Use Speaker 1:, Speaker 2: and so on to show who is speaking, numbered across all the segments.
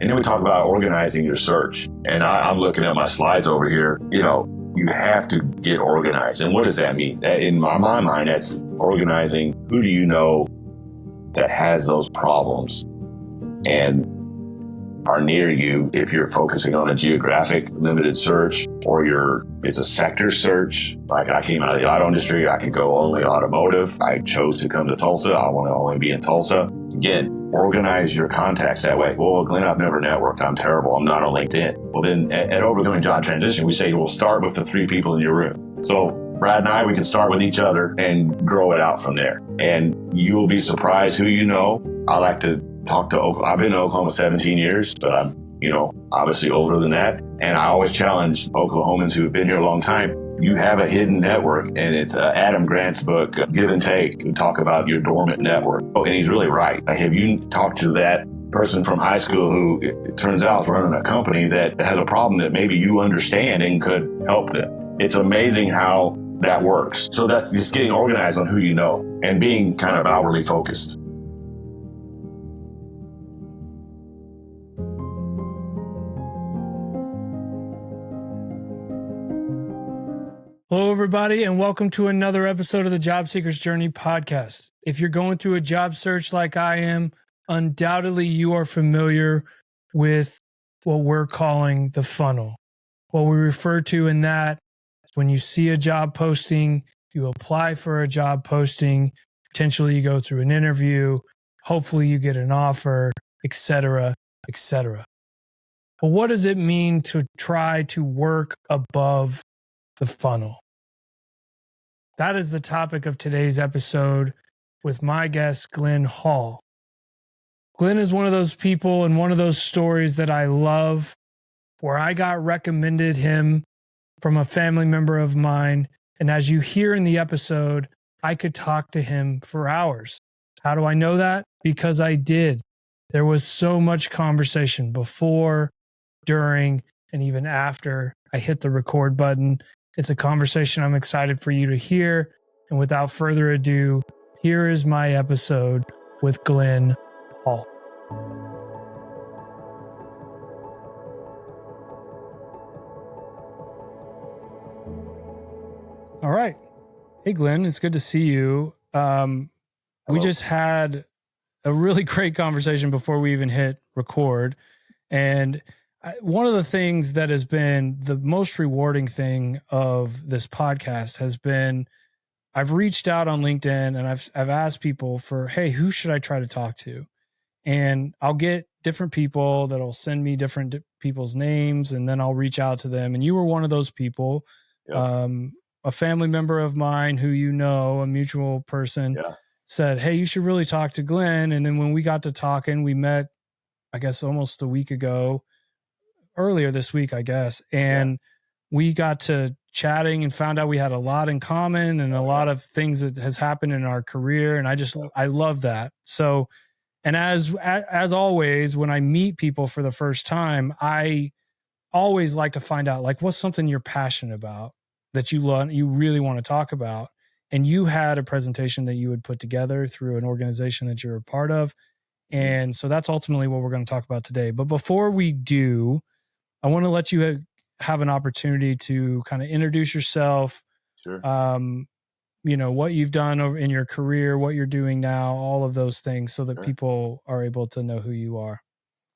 Speaker 1: And then we talk about organizing your search. And I'm looking at my slides over here. You have to get organized. And what does that mean? In my mind, that's organizing who do you know that has those problems and are near you. If you're focusing on a geographic limited search or it's a sector search, like I came out of the auto industry, I could go only automotive. I chose to come to Tulsa. I want to only be in Tulsa. Again, organize your contacts that way. Well, Glenn, I've never networked. I'm terrible. I'm not on LinkedIn. Well, then at Overcoming Job Transition, we say, we'll start with the 3 people in your room. So Brad and I, we can start with each other and grow it out from there. And you will be surprised who you know. I like to talk to Oklahoma. I've been in Oklahoma 17 years, but I'm, obviously older than that. And I always challenge Oklahomans who have been here a long time. You have a hidden network, and it's Adam Grant's book, Give and Take, who talk about your dormant network. Oh, and he's really right. Have you talked to that person from high school who it turns out is running a company that has a problem that maybe you understand and could help them? It's amazing how that works. So that's just getting organized on who you know and being kind of outwardly focused.
Speaker 2: Hello, everybody, and welcome to another episode of the Job Seeker's Journey podcast. If you're going through a job search like I am, undoubtedly you are familiar with what we're calling the funnel. What we refer to in that is when you see a job posting, you apply for a job posting, potentially you go through an interview, hopefully you get an offer, etc., etc. But what does it mean to try to work above the funnel? That is the topic of today's episode with my guest, Glen Hall. Glen is one of those people and one of those stories that I love, where I got recommended him from a family member of mine. And as you hear in the episode, I could talk to him for hours. How do I know that? Because I did. There was so much conversation before, during, and even after I hit the record button. It's a conversation I'm excited for you to hear. And without further ado, here is my episode with Glen Hall. All right. Hey, Glen, it's good to see you. We just had a really great conversation before we even hit record. And one of the things that has been the most rewarding thing of this podcast has been I've reached out on LinkedIn and I've asked people for, hey, who should I try to talk to? And I'll get different people that'll send me different people's names, and then I'll reach out to them. And you were one of those people, a family member of mine who, a mutual person said, hey, you should really talk to Glen. And then when we got to talking, we met, I guess, almost a week ago, earlier this week, I guess. And we got to chatting and found out we had a lot in common and a lot of things that has happened in our career. And I love that. So, and as always, when I meet people for the first time, I always like to find out, like, what's something you're passionate about that you really want to talk about. And you had a presentation that you had put together through an organization that you're a part of. And so that's ultimately what we're going to talk about today. But before we do, I want to let you have an opportunity to kind of introduce yourself,
Speaker 1: Sure.
Speaker 2: What you've done in your career, what you're doing now, all of those things, so that people are able to know who you are.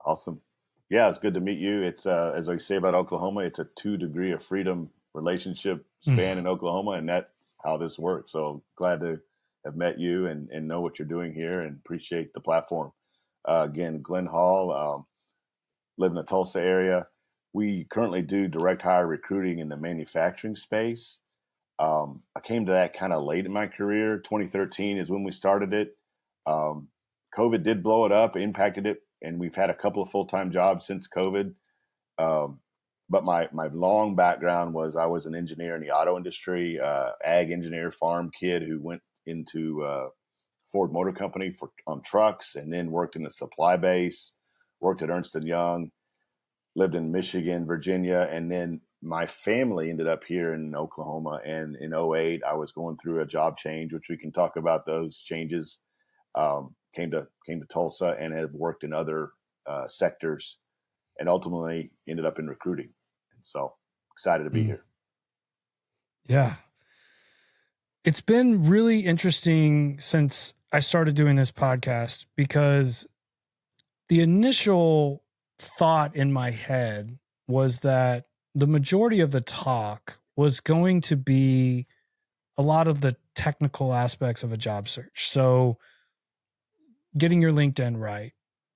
Speaker 1: Awesome. Yeah, it's good to meet you. It's, as I say about Oklahoma, it's a 2 degree of freedom relationship span in Oklahoma, and that's how this works. So glad to have met you and know what you're doing here, and appreciate the platform. Again, Glen Hall, live in the Tulsa area. We currently do direct hire recruiting in the manufacturing space. I came to that kind of late in my career. 2013 is when we started it. COVID did blow it up, impacted it, and we've had a couple of full-time jobs since COVID. But my long background was I was an engineer in the auto industry, ag engineer, farm kid who went into Ford Motor Company on trucks, and then worked in the supply base, worked at Ernst & Young, lived in Michigan, Virginia, and then my family ended up here in Oklahoma. And in 2008, I was going through a job change, which we can talk about those changes. Came to Tulsa and have worked in other sectors and ultimately ended up in recruiting. And so excited to be here.
Speaker 2: Yeah. It's been really interesting since I started doing this podcast, because the initial thought in my head was that the majority of the talk was going to be a lot of the technical aspects of a job search. So getting your LinkedIn right,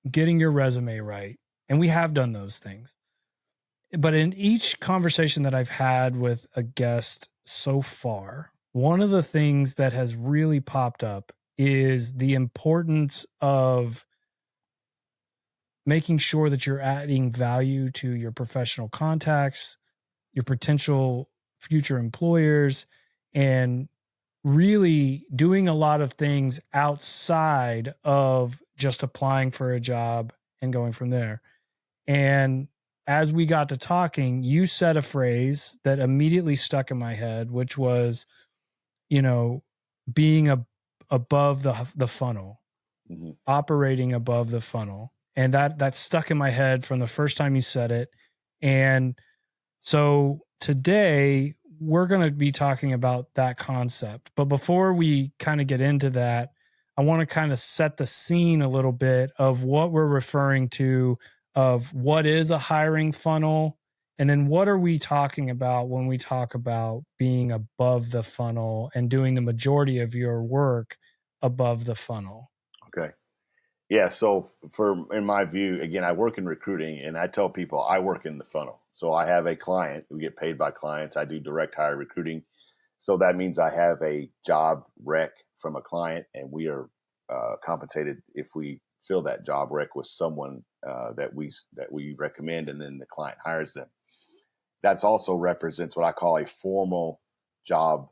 Speaker 2: getting your resume right. And we have done those things. But in each conversation that I've had with a guest so far, one of the things that has really popped up is the importance of making sure that you're adding value to your professional contacts, your potential future employers, and really doing a lot of things outside of just applying for a job and going from there. And as we got to talking, you said a phrase that immediately stuck in my head, which was, being above the funnel, operating above the funnel. And that stuck in my head from the first time you said it. And so today we're going to be talking about that concept. But before we kind of get into that, I want to kind of set the scene a little bit of what we're referring to, of what is a hiring funnel, and then what are we talking about when we talk about being above the funnel and doing the majority of your work above the funnel.
Speaker 1: Okay. Yeah. So in my view, again, I work in recruiting, and I tell people I work in the funnel. So I have a client. We get paid by clients. I do direct hire recruiting. So that means I have a job rec from a client, and we are compensated if we fill that job rec with someone that we recommend, and then the client hires them. That's also represents what I call a formal job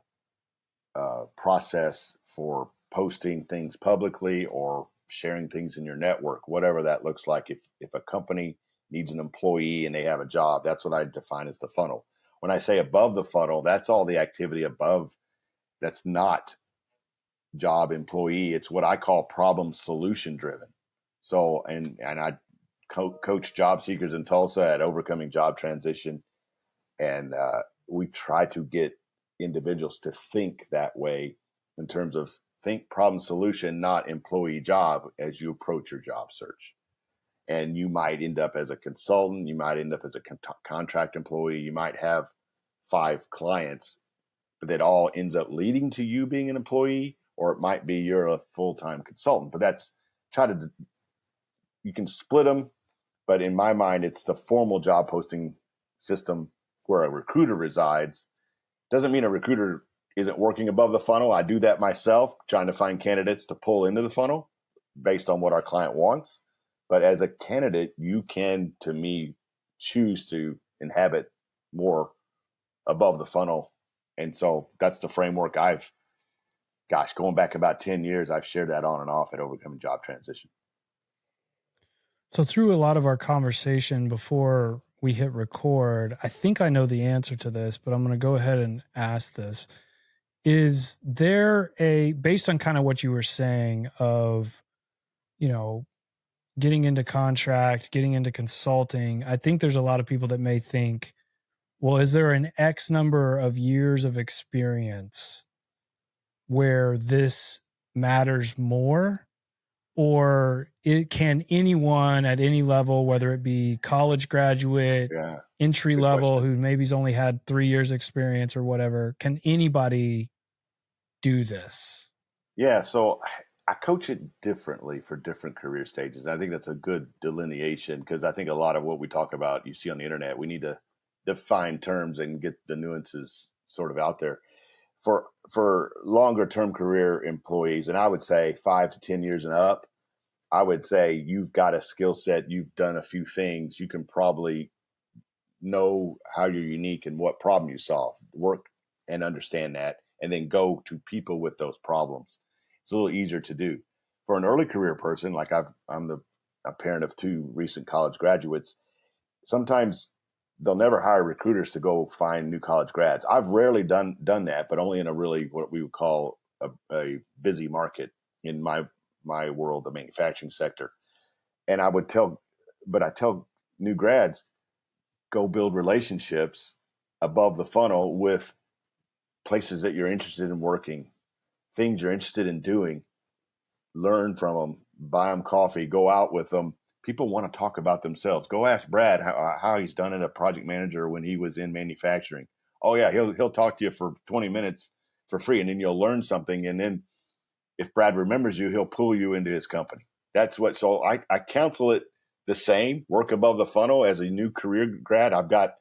Speaker 1: process for posting things publicly or sharing things in your network, whatever that looks like. If a company needs an employee and they have a job, that's what I define as the funnel. When I say above the funnel, that's all the activity above. That's not job employee. It's what I call problem solution driven. So, and I coach job seekers in Tulsa at overcoming job transition. And we try to get individuals to think that way, in terms of think problem solution, not employee job, as you approach your job search. And you might end up as a consultant. You might end up as a contract employee. You might have 5 clients, but that all ends up leading to you being an employee, or it might be you're a full-time consultant. But you can split them. But in my mind, it's the formal job posting system where a recruiter resides. Doesn't mean a recruiter isn't working above the funnel. I do that myself, trying to find candidates to pull into the funnel based on what our client wants. But as a candidate, you can, to me, choose to inhabit more above the funnel. And so that's the framework going back about 10 years, I've shared that on and off at Overcoming Job Transition.
Speaker 2: So through a lot of our conversation before we hit record, I think I know the answer to this, but I'm going to go ahead and ask this. Is there based on kind of what you were saying of, getting into contract, getting into consulting, I think there's a lot of people that may think, well, is there an X number of years of experience where this matters more? Or can anyone at any level, whether it be college graduate, entry level, who maybe's only had 3 years experience or whatever, can anybody do this?
Speaker 1: Yeah. So I coach it differently for different career stages. And I think that's a good delineation, because I think a lot of what we talk about, you see on the internet, we need to define terms and get the nuances sort of out there. For longer term career employees, and I would say 5 to 10 years and up, I would say you've got a skill set, you've done a few things, you can probably know how you're unique and what problem you solve, work and understand that, and then go to people with those problems. It's a little easier to do. For an early career person, like I'm a parent of 2 recent college graduates, sometimes they'll never hire recruiters to go find new college grads. I've rarely done that, but only in a really what we would call a busy market in my world, the manufacturing sector. And I tell new grads, go build relationships above the funnel with places that you're interested in working, things you're interested in doing, learn from them, buy them coffee, go out with them. People want to talk about themselves. Go ask Brad how he's done it a project manager when he was in manufacturing. Oh yeah, he'll talk to you for 20 minutes for free, and then you'll learn something. And then if Brad remembers you, he'll pull you into his company. That's what. So I counsel it the same. Work above the funnel as a new career grad. I've got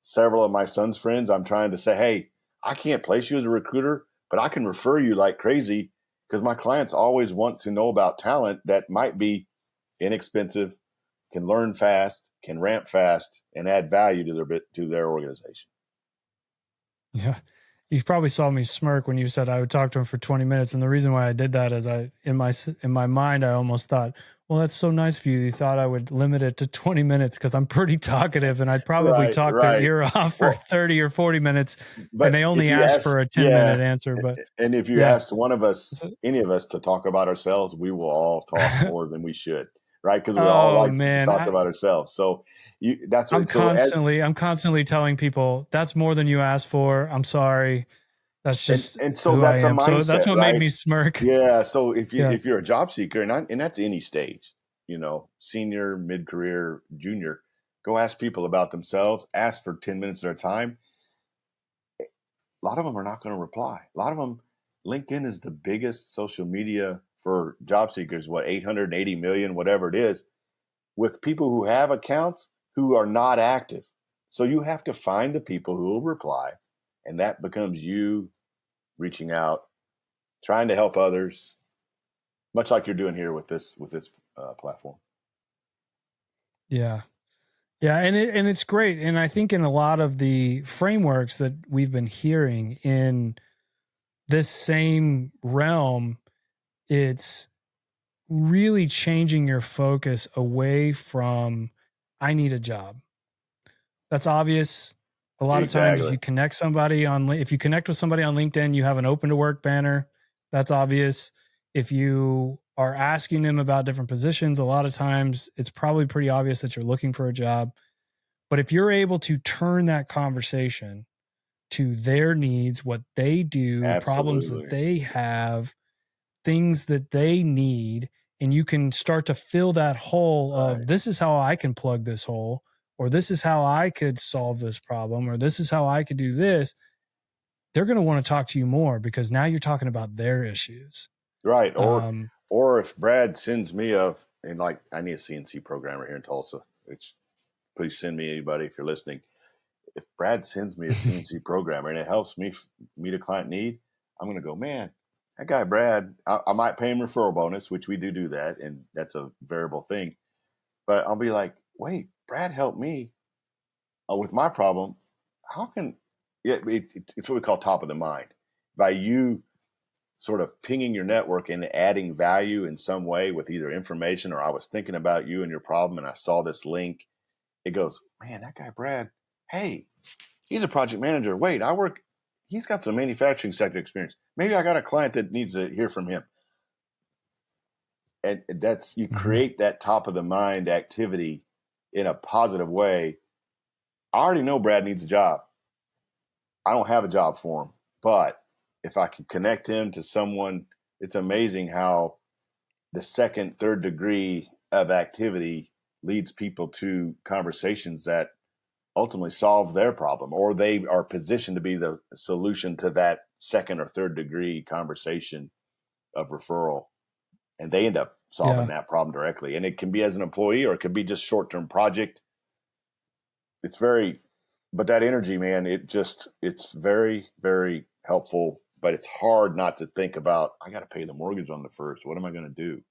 Speaker 1: several of my son's friends. I'm trying to say, hey, I can't place you as a recruiter, but I can refer you like crazy because my clients always want to know about talent that might be inexpensive, can learn fast, can ramp fast, and add value to their organization.
Speaker 2: Yeah. You probably saw me smirk when you said I would talk to him for 20 minutes. And the reason why I did that is in my mind, I almost thought, well, that's so nice of you. You thought I would limit it to 20 minutes because I'm pretty talkative and I'd probably talk their ear off for 30 or 40 minutes. And they only asked for a 10-minute answer. But
Speaker 1: and if you ask one of us, any of us to talk about ourselves, we will all talk more than we should. Right. Because we all like to talk about ourselves. So
Speaker 2: I'm constantly telling people that's more than you asked for. I'm sorry. That's just
Speaker 1: and so that's a mindset.
Speaker 2: So that's what made me smirk.
Speaker 1: Yeah. So if you're a job seeker and that's any stage, senior, mid-career, junior, go ask people about themselves, ask for 10 minutes of their time. A lot of them are not going to reply. A lot of them, LinkedIn is the biggest social media for job seekers, 880 million, whatever it is, with people who have accounts who are not active. So you have to find the people who will reply, and that becomes you reaching out, trying to help others, much like you're doing here with this platform.
Speaker 2: Yeah. Yeah. And it's great. And I think in a lot of the frameworks that we've been hearing in this same realm, it's really changing your focus away from, I need a job. That's obvious. A lot of times if you connect with somebody on LinkedIn, you have an open to work banner. That's obvious. If you are asking them about different positions, a lot of times it's probably pretty obvious that you're looking for a job. But if you're able to turn that conversation to their needs, what they do, problems that they have, things that they need, and you can start to fill that hole of this is how I can plug this hole, or this is how I could solve this problem, or this is how I could do this, they're going to want to talk to you more because now you're talking about their issues.
Speaker 1: Right. Or if Brad sends me I need a CNC programmer here in Tulsa, please send me anybody if you're listening. If Brad sends me a CNC programmer and it helps me meet a client need, I'm going to go, man, that guy, Brad, I might pay him referral bonus, which we do that. And that's a variable thing. But I'll be like, wait, Brad helped me with my problem. How can it's what we call top of the mind. By you sort of pinging your network and adding value in some way with either information or I was thinking about you and your problem and I saw this link, it goes, man, that guy, Brad, hey, he's a project manager. Wait, he's got some manufacturing sector experience. Maybe I got a client that needs to hear from him. And you create that top of the mind activity in a positive way. I already know Brad needs a job. I don't have a job for him, but if I can connect him to someone, it's amazing how the second, third degree of activity leads people to conversations that ultimately solve their problem, or they are positioned to be the solution to that second or third degree conversation of referral. And they end up solving that problem directly. And it can be as an employee or it could be just short-term project. But that energy, man, it's very, very helpful, but it's hard not to think about, I got to pay the mortgage on the first. What am I going to do?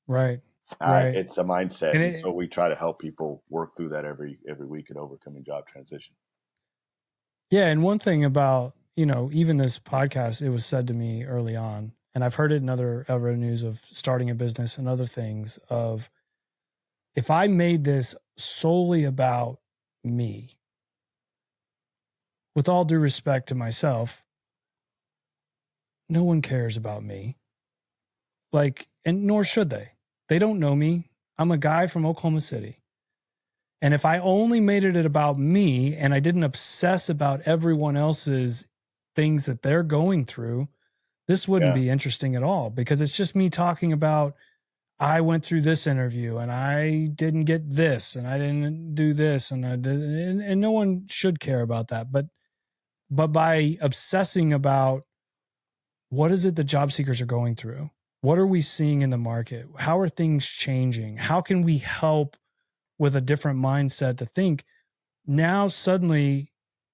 Speaker 2: Right.
Speaker 1: It's a mindset. And so we try to help people work through that every week at Overcoming Job Transition.
Speaker 2: Yeah. And one thing about, even this podcast, it was said to me early on, and I've heard it in other avenues of starting a business and other things of, if I made this solely about me, with all due respect to myself, no one cares about me. And nor should they. They don't know me. I'm a guy from Oklahoma City. And if I only made it about me and I didn't obsess about everyone else's things that they're going through, this wouldn't
Speaker 1: Yeah.
Speaker 2: be interesting at all, because it's just me talking about, I went through this interview and I didn't get this and I didn't do this and I did, and no one should care about that. But by obsessing about what is it that job seekers are going through, what are we seeing in the market? How are things changing? How can we help with a different mindset to think? Now suddenly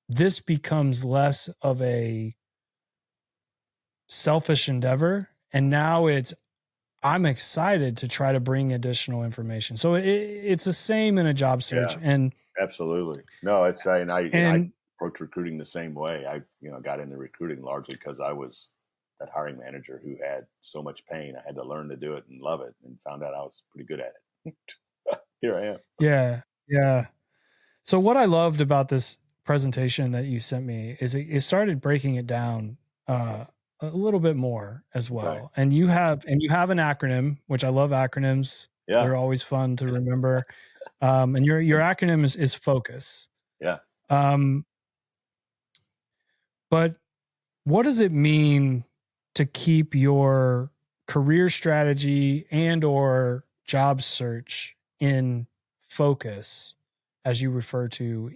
Speaker 2: this becomes less of a selfish endeavor. And now I'm excited to try to bring additional information. So it's the same in a job search.
Speaker 1: Yeah. Absolutely. No, it's I
Speaker 2: And
Speaker 1: approach recruiting the same way. I got into recruiting largely because I was that hiring manager who had so much pain. I had to learn to do it and love it, and found out I was pretty good at it. Here I am.
Speaker 2: yeah, yeah. So what I loved about this presentation that you sent me is it started breaking it down a little bit more as
Speaker 1: Okay.
Speaker 2: well. And you have an acronym, which I love acronyms.
Speaker 1: Yeah.
Speaker 2: They're always fun to remember. And your acronym is FOCUS.
Speaker 1: Yeah.
Speaker 2: Um, but what does it mean to keep your career strategy and or job search in focus, as you refer to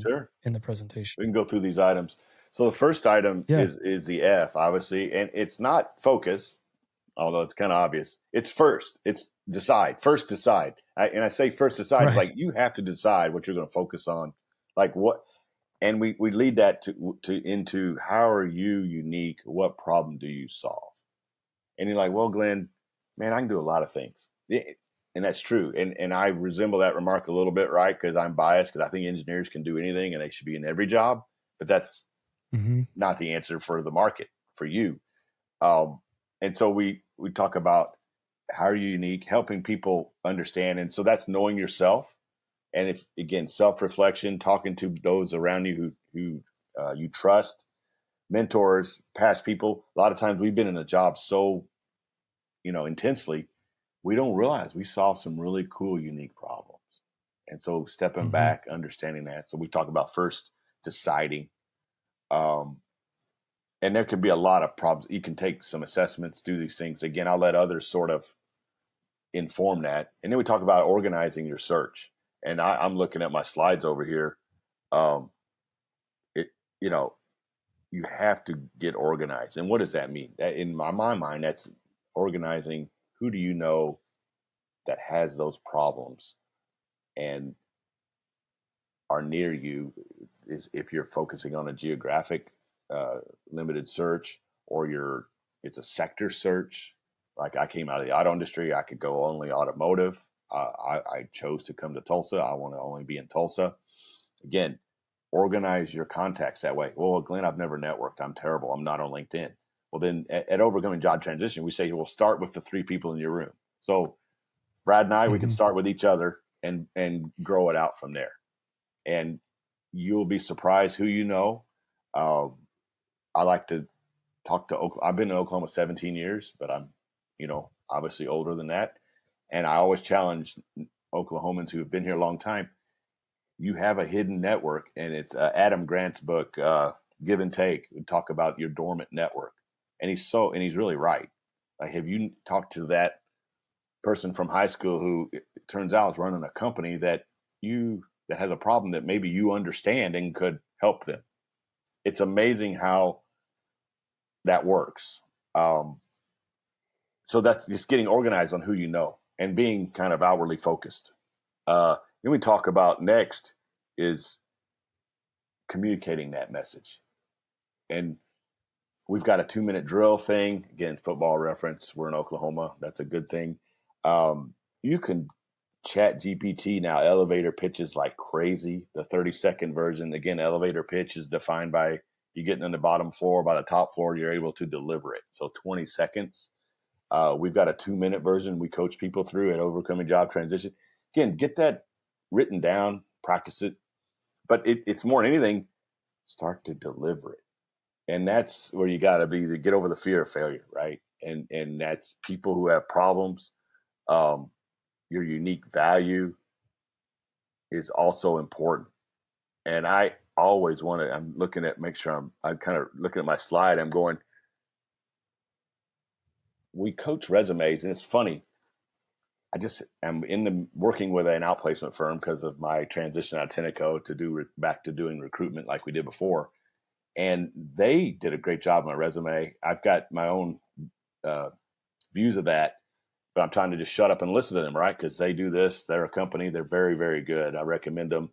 Speaker 1: Sure.
Speaker 2: in the presentation?
Speaker 1: We can go through these items. So the first item
Speaker 2: Yeah.
Speaker 1: is the F, obviously, and it's not focus, although it's kind of obvious. It's first. It's decide. First decide. And I say first decide. It's
Speaker 2: Right.
Speaker 1: like you have to decide what you're going to focus on, like what. And we lead that to into how are you unique? What problem do you solve? And you're like, well, Glenn, man, I can do a lot of things. Yeah, and that's true. And I resemble that remark a little bit, right? Because I'm biased because I think engineers can do anything and they should be in every job. But that's
Speaker 2: Mm-hmm.
Speaker 1: not the answer for the market, for you. Um, and so we talk about how are you unique, helping people understand. And so that's knowing yourself. And if, again, self-reflection, talking to those around you who you trust, mentors, past people. A lot of times we've been in a job so intensely, we don't realize we solve some really cool, unique problems. And so stepping
Speaker 2: Mm-hmm.
Speaker 1: back, understanding that. So we talk about first deciding. Um, and there could be a lot of problems. You can take some assessments, do these things. Again, I'll let others sort of inform that. And then we talk about organizing your search. And I'm looking at my slides over here. Um, it, you know, you have to get organized. And what does that mean? That, in my mind, that's organizing. Who do you know that has those problems and are near you? Is if you're focusing on a geographic limited search, or it's a sector search. Like I came out of the auto industry, I could go only automotive. I chose to come to Tulsa. I want to only be in Tulsa. Again, organize your contacts that way. Well, Glenn, I've never networked. I'm terrible. I'm not on LinkedIn. Well, then at Overcoming Job Transition, we say we'll start with the 3 people in your room. So Brad and I, we can
Speaker 2: Mm-hmm.
Speaker 1: start with each other and grow it out from there. And you'll be surprised who you know. I like to talk to Oklahoma. I've been in Oklahoma 17 years, but I'm, obviously older than that. And I always challenge Oklahomans who have been here a long time. You have a hidden network, and it's Adam Grant's book, Give and Take. We talk about your dormant network, and he's really right. Like, have you talked to that person from high school who it turns out is running a company that has a problem that maybe you understand and could help them? It's amazing how that works. So that's just getting organized on who you know and being kind of outwardly focused. Then we talk about next is communicating that message. And we've got a 2-minute drill thing. Again, football reference. We're in Oklahoma. That's a good thing. You can chat GPT now, elevator pitches like crazy. The 30-second version, again, elevator pitch is defined by you getting on the bottom floor. By the top floor, you're able to deliver it. So 20 seconds. We've got a 2-minute version we coach people through at Overcoming Job Transition. Again, get that written down, practice it. But it's more than anything, start to deliver it. And that's where you got to be to get over the fear of failure, right? And that's people who have problems, your unique value, is also important. And I always want to, I'm looking at, make sure I'm kind of looking at my slide. I'm going, we coach resumes, and it's funny. I just am working with an outplacement firm because of my transition out of Tenneco to back to doing recruitment like we did before. And they did a great job on my resume. I've got my own views of that, but I'm trying to just shut up and listen to them, right? Because they do this. They're a company. They're very, very good. I recommend them.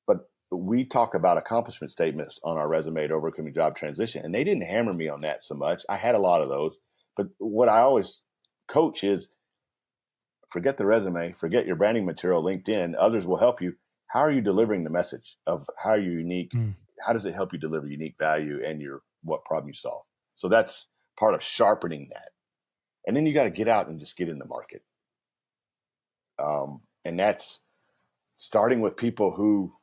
Speaker 1: But we talk about accomplishment statements on our resume to overcoming job transition, and they didn't hammer me on that so much. I had a lot of those. But what I always coach is forget the resume, forget your branding material, LinkedIn. Others will help you. How are you delivering the message of how you're unique? How does it help you deliver unique value and what problem you solve? So that's part of sharpening that. And then you got to get out and just get in the market. And that's starting with people who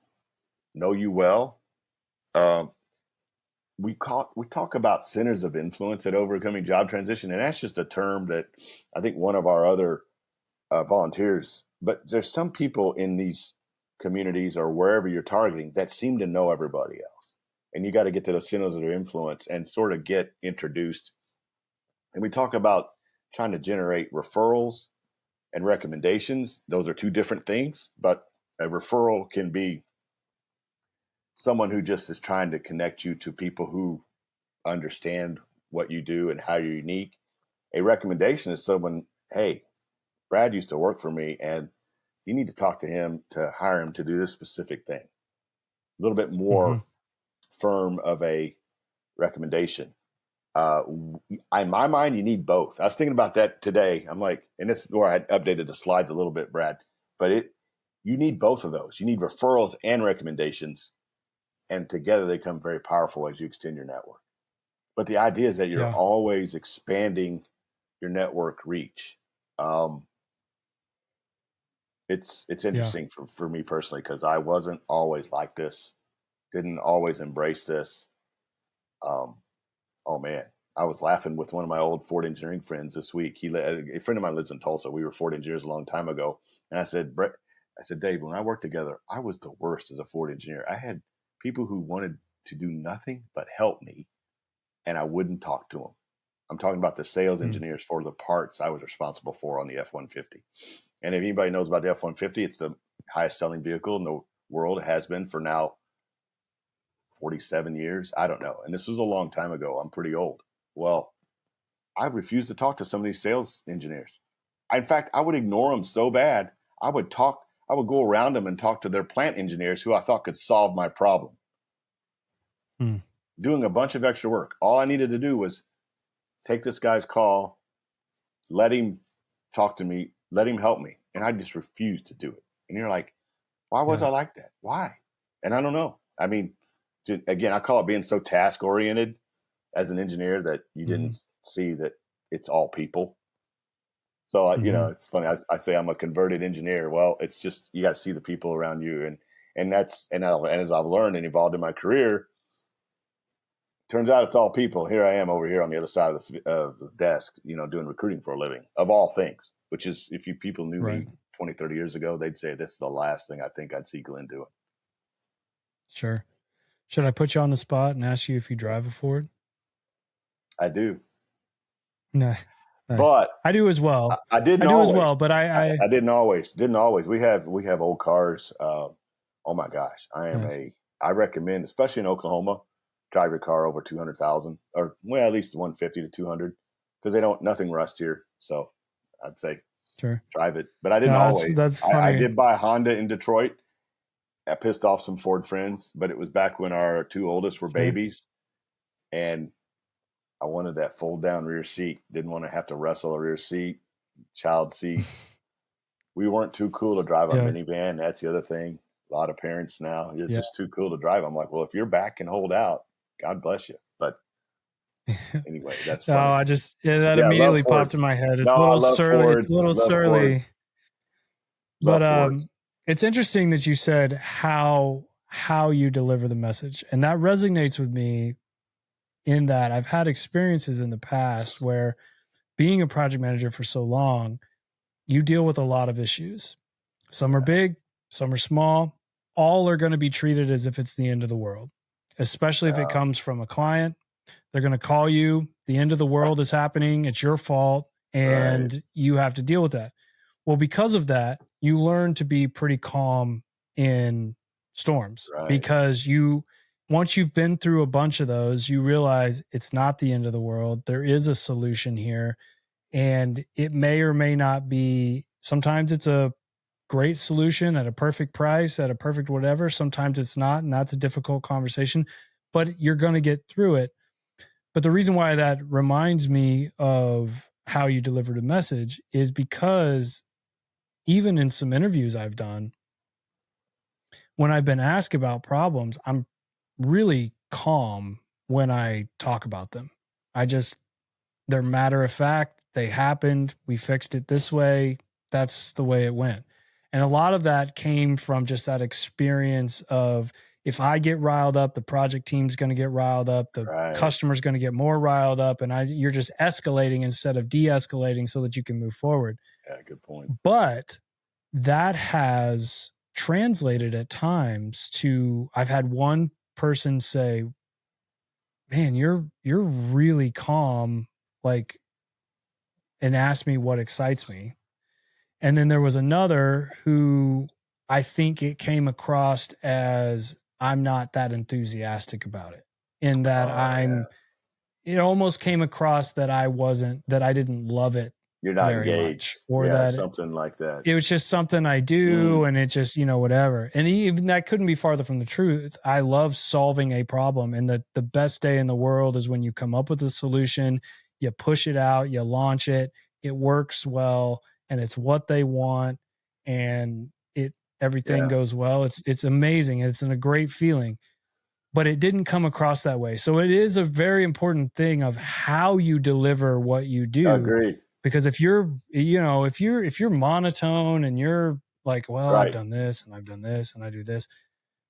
Speaker 1: know you well. We talk about centers of influence at Overcoming Job Transition, and that's just a term that I think one of our other volunteers, but there's some people in these communities or wherever you're targeting that seem to know everybody else. And you got to get to those centers of influence and sort of get introduced. And we talk about trying to generate referrals and recommendations. Those are two different things, but a referral can be someone who just is trying to connect you to people who understand what you do and how you're unique. A recommendation is someone, hey, Brad used to work for me, and you need to talk to him to hire him to do this specific thing. A little bit more firm of a recommendation. In my mind, you need both. I was thinking about that today. I'm like, and this is where I had updated the slides a little bit, Brad, but you need both of those. You need referrals and recommendations, and together they become very powerful as you extend your network. But the idea is that you're always expanding your network reach. It's interesting for me personally, because I wasn't always like this, didn't always embrace this. Oh man, I was laughing with one of my old Ford engineering friends this week. A friend of mine lives in Tulsa. We were Ford engineers a long time ago. And I said, Brett, Dave, when I worked together, I was the worst as a Ford engineer. I had people who wanted to do nothing but help me, and I wouldn't talk to them. I'm talking about the sales engineers for the parts I was responsible for on the F-150. And if anybody knows about the F-150, it's the highest selling vehicle in the world. It has been for now 47 years. I don't know. And this was a long time ago. I'm pretty old. Well, I refused to talk to some of these sales engineers. In fact, I would ignore them so bad. I would go around them and talk to their plant engineers who I thought could solve my problem. Doing a bunch of extra work. All I needed to do was take this guy's call, let him talk to me, let him help me. And I just refused to do it. And you're like, why was I like that? Why? And I don't know. I mean, again, I call it being so task oriented as an engineer that you didn't see that it's all people. So, it's funny. I say I'm a converted engineer. Well, it's just, you got to see the people around you. And as I've learned and evolved in my career, turns out it's all people. Here I am over here on the other side of the desk, doing recruiting for a living, of all things, which is, if people knew me 20, 30 years ago, they'd say this is the last thing I think I'd see Glenn doing.
Speaker 2: Sure. Should I put you on the spot and ask you if you drive a Ford?
Speaker 1: I do.
Speaker 2: No. Nice.
Speaker 1: But
Speaker 2: I do as well.
Speaker 1: I didn't
Speaker 2: do
Speaker 1: always.
Speaker 2: As well, but I
Speaker 1: didn't always. We have old cars. Oh my gosh. I recommend, especially in Oklahoma, drive your car over 200,000, or at least 150 to 200, because nothing rust here. So I'd say drive it, but I didn't always.
Speaker 2: That's funny.
Speaker 1: I did buy a Honda in Detroit. I pissed off some Ford friends, but it was back when our two oldest were babies, and I wanted that fold down rear seat. Didn't want to have to wrestle a rear seat, child seat. We weren't too cool to drive a minivan. That's the other thing. A lot of parents now, you're just too cool to drive. I'm like, well, if your back can hold out, God bless you. But anyway, that's funny.
Speaker 2: I just immediately popped in my head. It's a little surly.
Speaker 1: Fords.
Speaker 2: It's a little surly.
Speaker 1: But
Speaker 2: it's interesting that you said how you deliver the message, and that resonates with me. In that I've had experiences in the past where, being a project manager for so long, you deal with a lot of issues. Some are big, some are small. All are going to be treated as if it's the end of the world, especially if it comes from a client. They're going to call you. The end of the world is happening. It's your fault. And you have to deal with that. Well, because of that, you learn to be pretty calm in storms because once you've been through a bunch of those, you realize it's not the end of the world. There is a solution here, and it may or may not be. Sometimes it's a great solution at a perfect price, at a perfect whatever. Sometimes it's not, and that's a difficult conversation, but you're going to get through it. But the reason why that reminds me of how you delivered a message is because even in some interviews I've done, when I've been asked about problems, I'm really calm when I talk about them. They're matter of fact. They happened. We fixed it this way. That's the way it went. And a lot of that came from just that experience of, if I get riled up, the project team's going to get riled up, the customer's going to get more riled up, and you're just escalating instead of de-escalating so that you can move forward.
Speaker 1: Yeah, good point.
Speaker 2: But that has translated at times to, I've had one person say, man, you're really calm, like, and ask me what excites me. And then there was another who I think it came across as, I'm not that enthusiastic about it, in that it almost came across that I didn't love it.
Speaker 1: You're not
Speaker 2: very
Speaker 1: engaged,
Speaker 2: much, or that
Speaker 1: something like that.
Speaker 2: It was just something I do, and it just, whatever. And even that couldn't be farther from the truth. I love solving a problem, and the best day in the world is when you come up with a solution, you push it out, you launch it, it works well, and it's what they want, and everything goes well. It's amazing. It's a great feeling. But it didn't come across that way. So it is a very important thing of how you deliver what you do.
Speaker 1: Agreed.
Speaker 2: Because if you're monotone and you're like, well, I've done this and I've done this and I do this.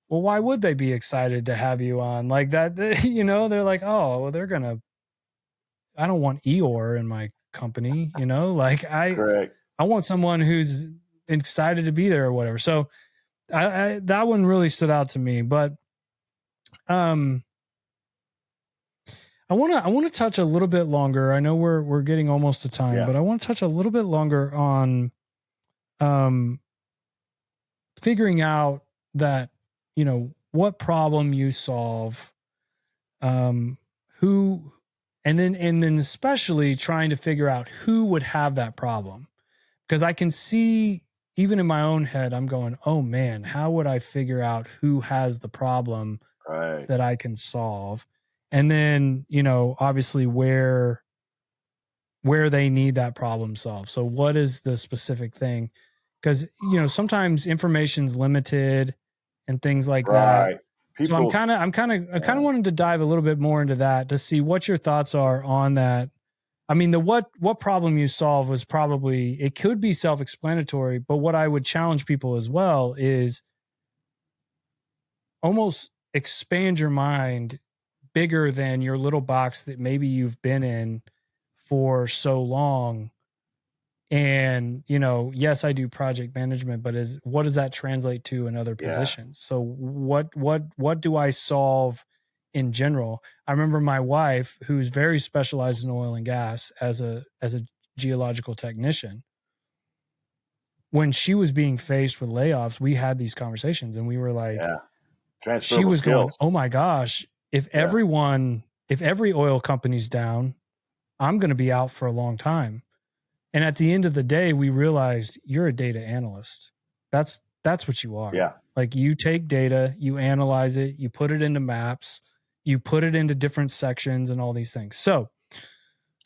Speaker 2: Well, why would they be excited to have you on like that? They're like, oh, well, I don't want Eeyore in my company, like I want someone who's excited to be there or whatever. So that one really stood out to me, but I want to touch a little bit longer. I know we're getting almost to time, but I want to touch a little bit longer on figuring out that, what problem you solve, who, and then especially trying to figure out who would have that problem. Because I can see, even in my own head, I'm going, oh man, how would I figure out who has the problem that I can solve? And then, obviously where they need that problem solved. So what is the specific thing? Because, sometimes information's limited and things like that. So I'm kind of wanting to dive a little bit more into that to see what your thoughts are on that. I mean, what problem you solve was probably, it could be self-explanatory, but what I would challenge people as well is almost expand your mind bigger than your little box that maybe you've been in for so long. And, yes, I do project management, but what does that translate to in other positions? So what do I solve in general? I remember my wife, who's very specialized in oil and gas as a geological technician, when she was being faced with layoffs, we had these conversations and we were like, she was going, oh my gosh, if every oil company's down, I'm going to be out for a long time. And at the end of the day, we realized you're a data analyst. That's what you are.
Speaker 1: Yeah.
Speaker 2: Like, you take data, you analyze it, you put it into maps, you put it into different sections and all these things. So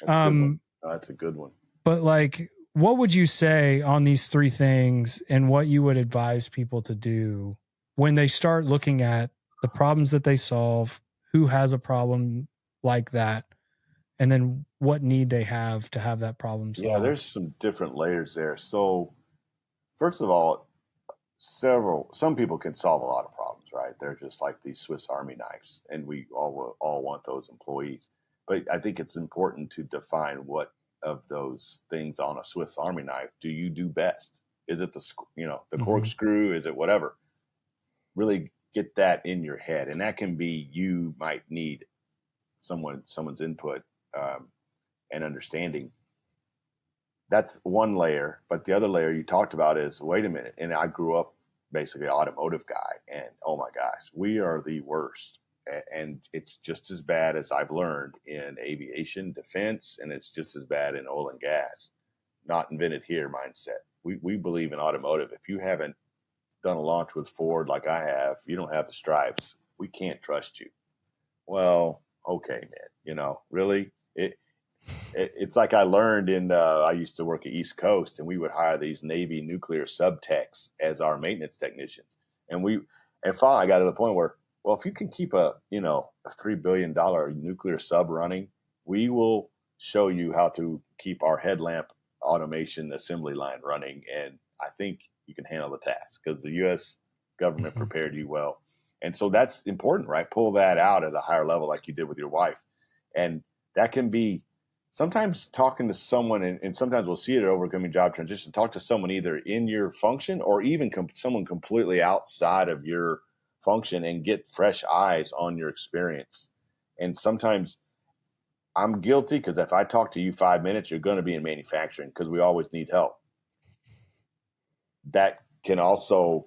Speaker 1: that's a good one.
Speaker 2: But like, what would you say on these three things and what you would advise people to do when they start looking at the problems that they solve, who has a problem like that, and then what need they have to have that problem solved?
Speaker 1: Yeah, there's some different layers there. So first of all, some people can solve a lot of problems, right? They're just like these Swiss Army knives, and we all want those employees. But I think it's important to define what of those things on a Swiss Army knife do you do best? Is it the corkscrew? Is it whatever? Really get that in your head. And that can be, you might need someone's input and understanding. That's one layer. But the other layer you talked about is, wait a minute. And I grew up basically automotive guy, and oh my gosh, we are the worst. And it's just as bad as I've learned in aviation, defense, and it's just as bad in oil and gas. Not invented here mindset. We believe in automotive. If you haven't done a launch with Ford like I have, you don't have the stripes. We can't trust you. Well, okay, man. Really, it's like I learned I used to work at East Coast, and we would hire these Navy nuclear subtechs as our maintenance technicians. And finally I got to the point where, well, if you can keep a $3 billion nuclear sub running, we will show you how to keep our headlamp automation assembly line running. And I think you can handle the task, because the U.S. government prepared you well. And so that's important, right? Pull that out at a higher level, like you did with your wife. And that can be sometimes talking to someone, and sometimes we'll see it at Overcoming Job Transition. Talk to someone either in your function or even someone completely outside of your function, and get fresh eyes on your experience. And sometimes I'm guilty, because if I talk to you 5 minutes, you're going to be in manufacturing, because we always need help. That can also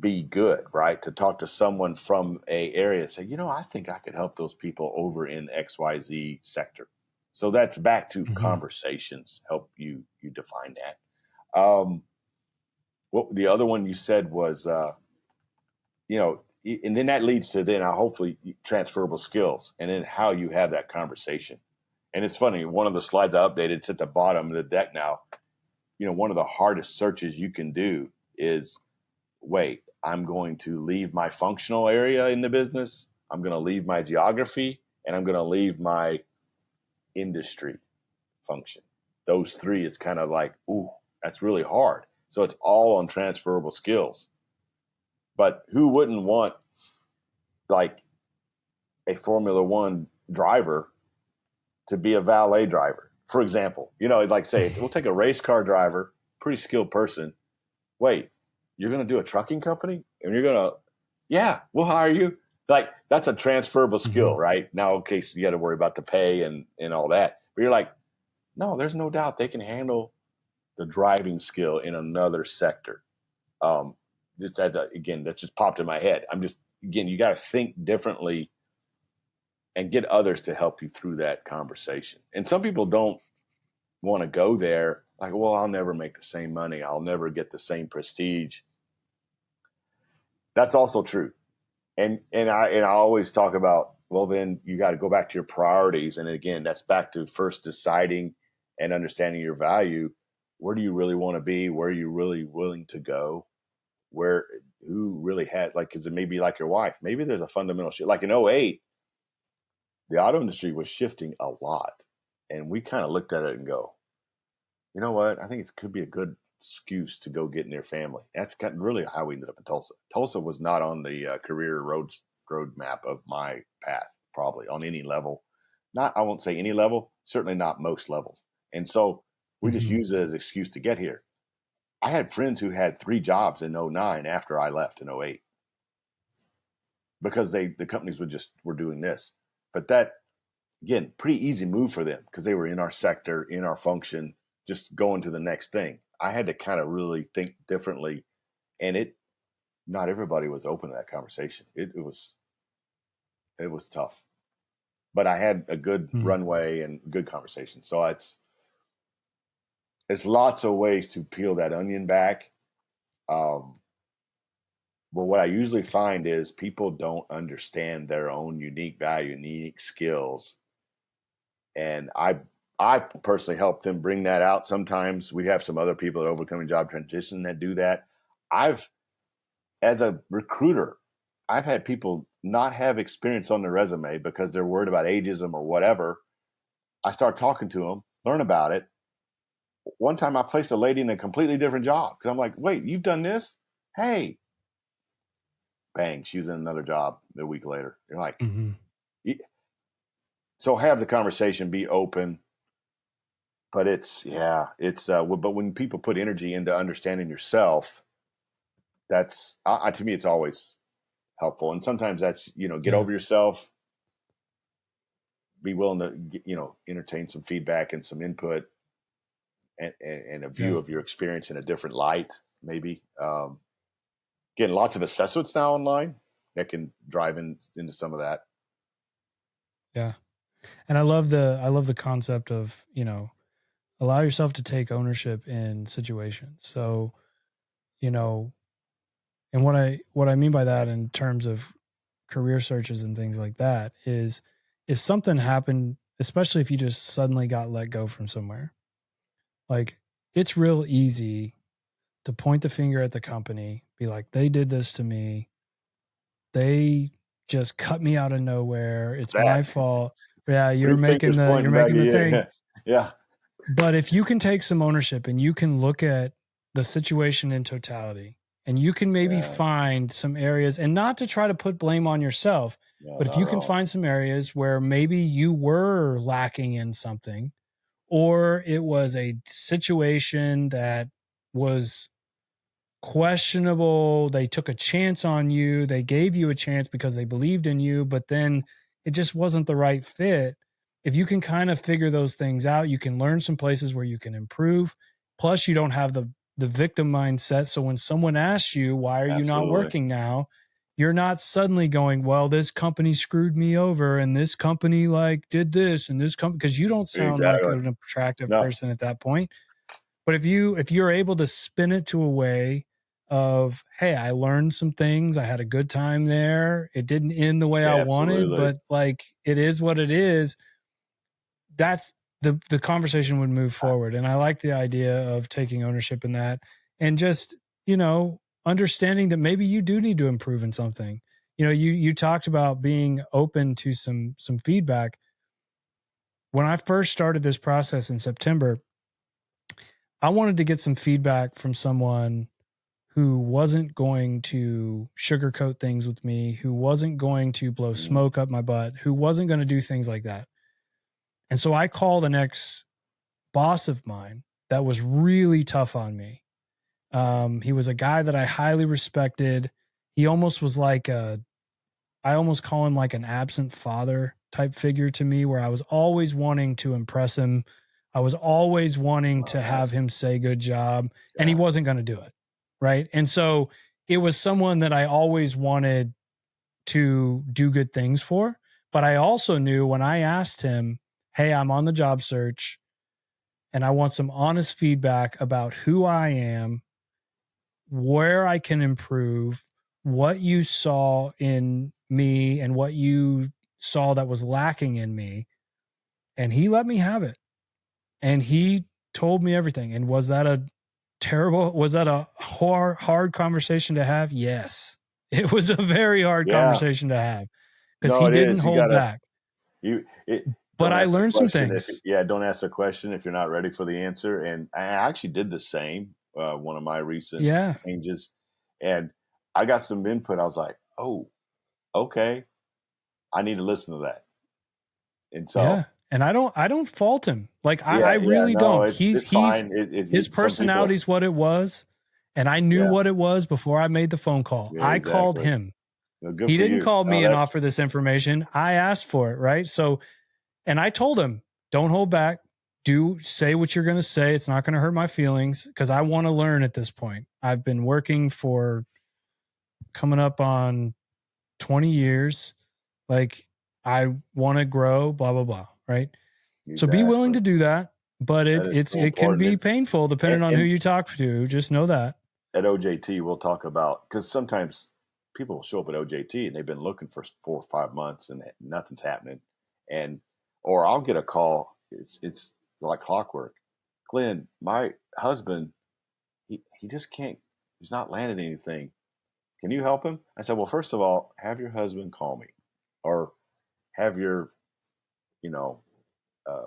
Speaker 1: be good, right? To talk to someone from a area and say, I think I could help those people over in XYZ sector. So that's back to conversations, help you define that. What the other one you said was, and then that leads to hopefully transferable skills, and then how you have that conversation. And it's funny, one of the slides I updated, it's at the bottom of the deck now. One of the hardest searches you can do is, wait, I'm going to leave my functional area in the business, I'm going to leave my geography, and I'm going to leave my industry function. Those three, it's kind of like, ooh, that's really hard. So it's all on transferable skills. But who wouldn't want, like, a Formula One driver to be a valet driver, for example? Like, say, we'll take a race car driver, pretty skilled person. Wait, you're going to do a trucking company? And you're going to, yeah, we'll hire you. Like, that's a transferable skill, right? Now, okay, so you got to worry about the pay and all that. But you're like, no, there's no doubt they can handle the driving skill in another sector. Again, that just popped in my head. You got to think differently and get others to help you through that conversation. And some people don't want to go there. Like, well, I'll never make the same money. I'll never get the same prestige. That's also true. And I always talk about, well, then you got to go back to your priorities. And again, that's back to first deciding and understanding your value. Where do you really want to be? Where are you really willing to go? Who really had, like, because it may be like your wife. Maybe there's a fundamental shift. Like in 2008, the auto industry was shifting a lot. And we kind of looked at it and go, you know what? I think it could be a good excuse to go get near family. That's really how we ended up in Tulsa. Tulsa was not on the career road map of my path, probably on any level. I won't say any level, certainly not most levels. And so we just used it as an excuse to get here. I had friends who had 3 jobs in 2009 after I left in 2008, because the companies were doing this. But that, again, pretty easy move for them, because they were in our sector, in our function, just going to the next thing. I had to kind of really think differently, and not everybody was open to that conversation. It was tough, but I had a good runway and good conversation. So it's lots of ways to peel that onion back. But what I usually find is people don't understand their own unique value, unique skills. And I personally help them bring that out. Sometimes we have some other people at Overcoming Job Transition that do that. As a recruiter, I've had people not have experience on their resume because they're worried about ageism or whatever. I start talking to them, learn about it. One time I placed a lady in a completely different job because I'm like, wait, you've done this? Hey, bang, she was in another job a week later. You're like, so have the conversation, be open. but but when people put energy into understanding yourself, that's to me, it's always helpful. And sometimes that's, get
Speaker 2: Yeah.
Speaker 1: over yourself, be willing to, entertain some feedback and some input and a view
Speaker 2: Yeah.
Speaker 1: of your experience in a different light, maybe. Getting lots of assessments now online that can drive into some of that.
Speaker 2: Yeah. And I love the concept of, allow yourself to take ownership in situations. So, and what I mean by that in terms of career searches and things like that is if something happened, especially if you just suddenly got let go from somewhere, like it's real easy to point the finger at the company, be like, they did this to me. They just cut me out of nowhere. It's my
Speaker 1: That
Speaker 2: fault. Yeah,
Speaker 1: three fingers
Speaker 2: you're
Speaker 1: pointing back
Speaker 2: making
Speaker 1: at
Speaker 2: the
Speaker 1: you.
Speaker 2: thing.
Speaker 1: Yeah.
Speaker 2: But if you can take some ownership and you can look at the situation in totality and you can maybe
Speaker 1: Yeah.
Speaker 2: find some areas, and not to try to put blame on yourself,
Speaker 1: No,
Speaker 2: but if
Speaker 1: not
Speaker 2: you
Speaker 1: at
Speaker 2: can
Speaker 1: all.
Speaker 2: find some areas where maybe you were lacking in something, or it was a situation that was questionable, they took a chance on you, they gave you a chance because they believed in you, but then it just wasn't the right fit. If you can kind of figure those things out, you can learn some places where you can improve. Plus you don't have the victim mindset, so when someone asks you, why are you not
Speaker 1: Absolutely.
Speaker 2: working now, you're not suddenly going, well, this company screwed me over and this company like did this and this company, because you don't sound like
Speaker 1: Exactly.
Speaker 2: an attractive
Speaker 1: No.
Speaker 2: person at that point. But if you're able to spin it to a way of, hey, I learned some things, I had a good time there, it didn't end the way I wanted,
Speaker 1: Absolutely.
Speaker 2: but like it is what it is, that's the conversation would move forward. And I like the idea of taking ownership in that and just, understanding that maybe you do need to improve in something. You talked about being open to some feedback. When I first started this process in September, I wanted to get some feedback from someone who wasn't going to sugarcoat things with me, who wasn't going to blow
Speaker 1: Mhm.
Speaker 2: smoke up my butt, who wasn't going to do things like that. And so I called an ex boss of mine that was really tough on me. He was a guy that I highly respected. He almost was like I almost call him like an absent father type figure to me, where I was always wanting to impress him. I was always wanting
Speaker 1: Oh,
Speaker 2: to have
Speaker 1: nice.
Speaker 2: him say good job, and he
Speaker 1: Yeah.
Speaker 2: wasn't going to do it. Right. And so it was someone that I always wanted to do good things for. But I also knew when I asked him, hey, I'm on the job search and I want some honest feedback about who I am, where I can improve, what you saw in me and what you saw that was lacking in me. And he let me have it. And he told me everything. And was that a hard conversation to have? Yes. It was a very hard
Speaker 1: Yeah.
Speaker 2: conversation to have because
Speaker 1: No,
Speaker 2: he
Speaker 1: it
Speaker 2: didn't
Speaker 1: is. You
Speaker 2: hold
Speaker 1: gotta
Speaker 2: back.
Speaker 1: you it
Speaker 2: But
Speaker 1: don't
Speaker 2: I
Speaker 1: ask a
Speaker 2: learned some
Speaker 1: question
Speaker 2: things.
Speaker 1: don't ask a question if you're not ready for the answer. And I actually did the same. One of my recent
Speaker 2: Yeah.
Speaker 1: changes, and I got some input. I was like, oh, okay, I need to listen to that. And
Speaker 2: Yeah.
Speaker 1: so,
Speaker 2: And I don't fault him. Like I
Speaker 1: yeah,
Speaker 2: really
Speaker 1: no,
Speaker 2: don't.
Speaker 1: it's
Speaker 2: He's
Speaker 1: fine.
Speaker 2: his
Speaker 1: Some people,
Speaker 2: personality's what it was. And I knew
Speaker 1: yeah,
Speaker 2: what it was before I made the phone call.
Speaker 1: yeah,
Speaker 2: I called
Speaker 1: exactly.
Speaker 2: him.
Speaker 1: No, good
Speaker 2: He
Speaker 1: for
Speaker 2: didn't
Speaker 1: you.
Speaker 2: call
Speaker 1: Oh,
Speaker 2: me and
Speaker 1: that's
Speaker 2: offer this information. I asked for it, right? So, and I told him, don't hold back. Do say what you're going to say. It's not going to hurt my feelings because I want to learn at this point. I've been working for coming up on 20 years. Like I want to grow, blah, blah, blah. Right. So be willing
Speaker 1: exactly.
Speaker 2: to do that. But
Speaker 1: That is so
Speaker 2: it can
Speaker 1: important.
Speaker 2: be painful depending on who
Speaker 1: And
Speaker 2: you talk to. Just know that.
Speaker 1: at OJT, we'll talk about, because sometimes people show up at OJT and they've been looking for 4 or 5 months and nothing's happening, and or I'll get a call. It's like clockwork. Glenn, my husband, he just can't. He's not landing anything. Can you help him? I said, well, first of all, have your husband call me, or have your you know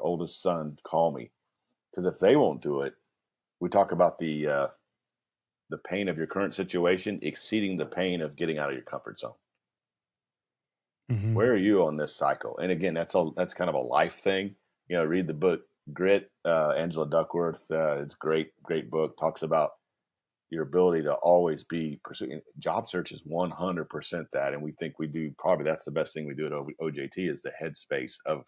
Speaker 1: oldest son call me, because if they won't do it, we talk about the pain of your current situation exceeding the pain of getting out of your comfort zone.
Speaker 2: Mm-hmm.
Speaker 1: Where are you on this cycle? And again, that's kind of a life thing. Read the book Grit, Angela Duckworth. It's a great book. Talks about your ability to always be pursuing. Job search is 100% that, and we think we do. Probably that's the best thing we do at OJT is the headspace of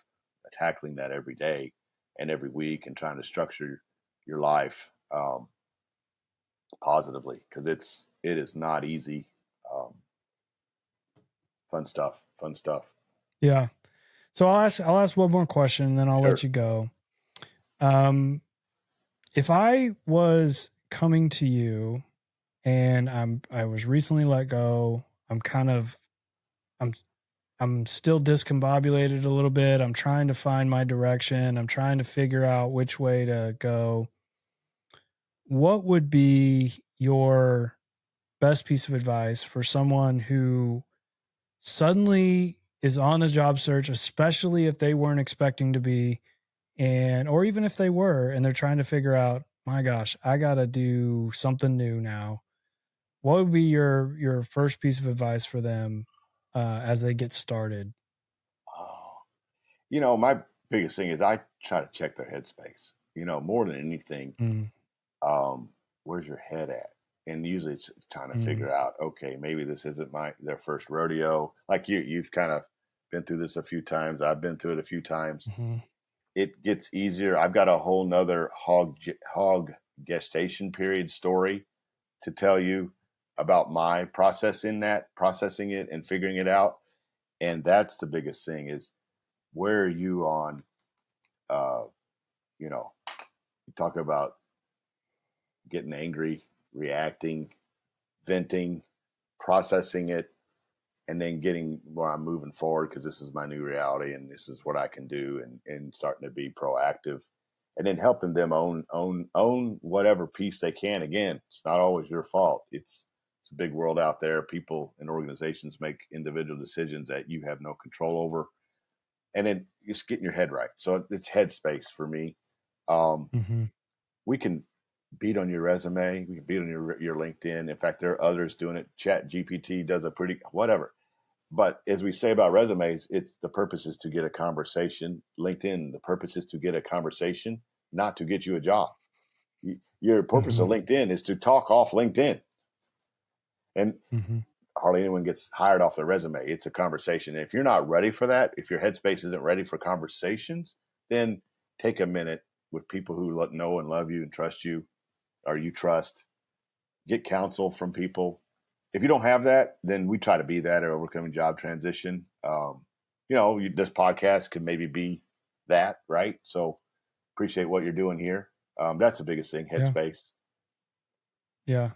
Speaker 1: tackling that every day and every week, and trying to structure your life positively, because it is not easy. Um, fun stuff.
Speaker 2: Yeah. So I'll ask one more question and then I'll
Speaker 1: Sure.
Speaker 2: let you go. If I was coming to you and I was recently let go, I'm I'm still discombobulated a little bit. I'm trying to find my direction. I'm trying to figure out which way to go. What would be your best piece of advice for someone who suddenly is on the job search, especially if they weren't expecting to be, or even if they were, and they're trying to figure out, my gosh, I got to do something new now. What would be your first piece of advice for them as they get started?
Speaker 1: Oh, my biggest thing is I try to check their headspace. More than anything,
Speaker 2: Mm,
Speaker 1: where's your head at? And usually it's trying to
Speaker 2: mm,
Speaker 1: figure out, okay, maybe this isn't their first rodeo. Like you've kind of been through this a few times. I've been through it a few times.
Speaker 2: mhm,
Speaker 1: It gets easier. I've got a whole nother hog gestation period story to tell you about my processing it and figuring it out. And that's the biggest thing is, where are you on, uh, you know, you talk about getting angry, reacting, venting, processing it, and then getting where I'm moving forward because this is my new reality and this is what I can do, and starting to be proactive, and then helping them own whatever piece they can. Again, it's not always your fault. It's a big world out there. People and organizations make individual decisions that you have no control over, and then just getting your head right. So it's headspace for me. Um,
Speaker 2: mhm.
Speaker 1: we can beat on your resume. We can beat on your LinkedIn. In fact, there are others doing it. Chat GPT does a pretty whatever. But as we say about resumes, it's the purpose is to get a conversation. LinkedIn, the purpose is to get a conversation, not to get you a job. Your purpose of
Speaker 2: Mhm.
Speaker 1: LinkedIn is to talk off LinkedIn. And
Speaker 2: Mhm.
Speaker 1: hardly anyone gets hired off their resume. It's a conversation. And if you're not ready for that, if your headspace isn't ready for conversations, then take a minute with people who know and love you and trust you, or you trust. Get counsel from people. If you don't have that, then we try to be that at Overcoming Job Transition. This podcast could maybe be that, right? So appreciate what you're doing here. That's the biggest thing,
Speaker 2: Yeah.
Speaker 1: headspace.
Speaker 2: Yeah.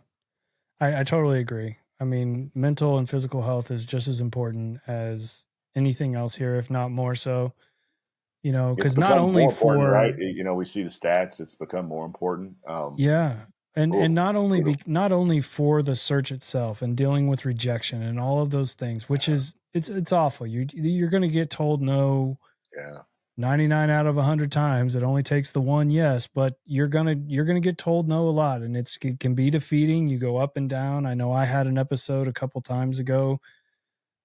Speaker 2: I totally agree. I mean, mental and physical health is just as important as anything else here, if not more so,
Speaker 1: It's
Speaker 2: because not
Speaker 1: become more
Speaker 2: only
Speaker 1: important, right?
Speaker 2: for,
Speaker 1: We see the stats. It's become more important.
Speaker 2: yeah. And
Speaker 1: Oh,
Speaker 2: not only
Speaker 1: brutal.
Speaker 2: not only for the search itself and dealing with rejection and all of those things, which is it's awful. You're going to get told no
Speaker 1: Yeah.
Speaker 2: 99 out of 100 times. It only takes the one yes, but you're going to get told no a lot, and it can be defeating. You go up and down. I know I had an episode a couple times ago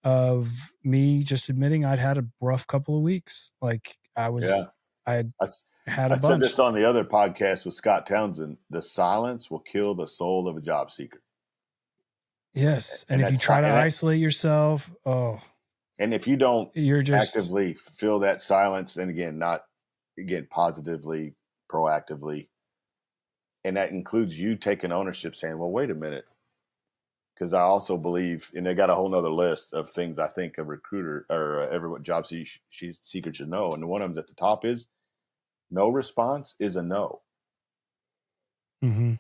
Speaker 2: of me just admitting I'd had a rough couple of weeks. Like
Speaker 1: Yeah.
Speaker 2: I had
Speaker 1: I,
Speaker 2: had a
Speaker 1: I said
Speaker 2: bunch.
Speaker 1: this on the other podcast with Scott Townsend. The silence will kill the soul of a job seeker.
Speaker 2: Yes. And
Speaker 1: And
Speaker 2: if you
Speaker 1: that's
Speaker 2: try to
Speaker 1: and that,
Speaker 2: isolate yourself, oh,
Speaker 1: And if you don't
Speaker 2: you're just,
Speaker 1: actively fill that silence, and again, not again positively, proactively, and that includes you taking ownership, saying, "Well, wait a minute," because I also believe, and they got a whole nother list of things I think a recruiter or everyone seeker should know, and one of them at the top is no response is a no.
Speaker 2: mhm,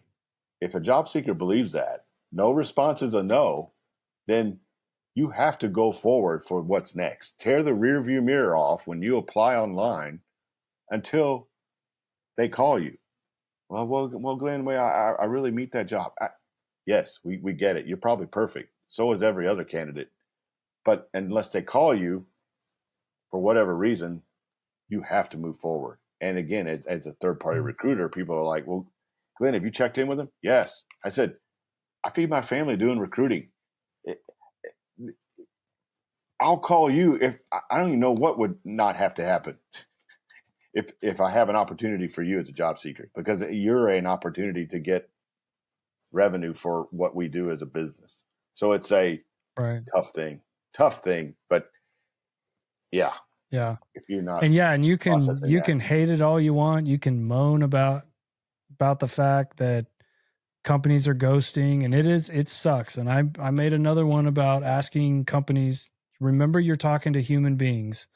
Speaker 1: If a job seeker believes that no response is a no, then you have to go forward for what's next. Tear the rear view mirror off when you apply online until they call you. Well, Glenn, I really meet that job. Yes, we get it. You're probably perfect. So is every other candidate. But unless they call you for whatever reason, you have to move forward. And again, as a third party
Speaker 2: mhm.
Speaker 1: recruiter, people are like, well, Glenn, have you checked in with them? Yes. I said, I feed my family doing recruiting. I'll call you if I don't even know what would not have to happen. if I have an opportunity for you as a job seeker, because you're an opportunity to get revenue for what we do as a business. So it's a
Speaker 2: Right.
Speaker 1: tough thing, but yeah,
Speaker 2: Yeah.
Speaker 1: if you're not
Speaker 2: And you
Speaker 1: processing that,
Speaker 2: can hate it all you want. You can moan about the fact that companies are ghosting, and it sucks. And I made another one about asking companies, remember you're talking to human beings,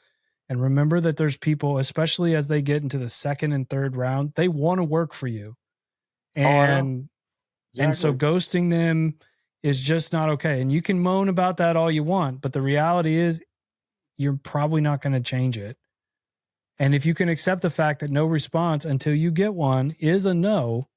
Speaker 2: and remember that there's people, especially as they get into the second and third round, they want to work for you.
Speaker 1: oh, I know
Speaker 2: And so
Speaker 1: exactly.
Speaker 2: ghosting them is just not okay. And you can moan about that all you want, but the reality is you're probably not going to change it. And if you can accept the fact that no response until you get one is a no,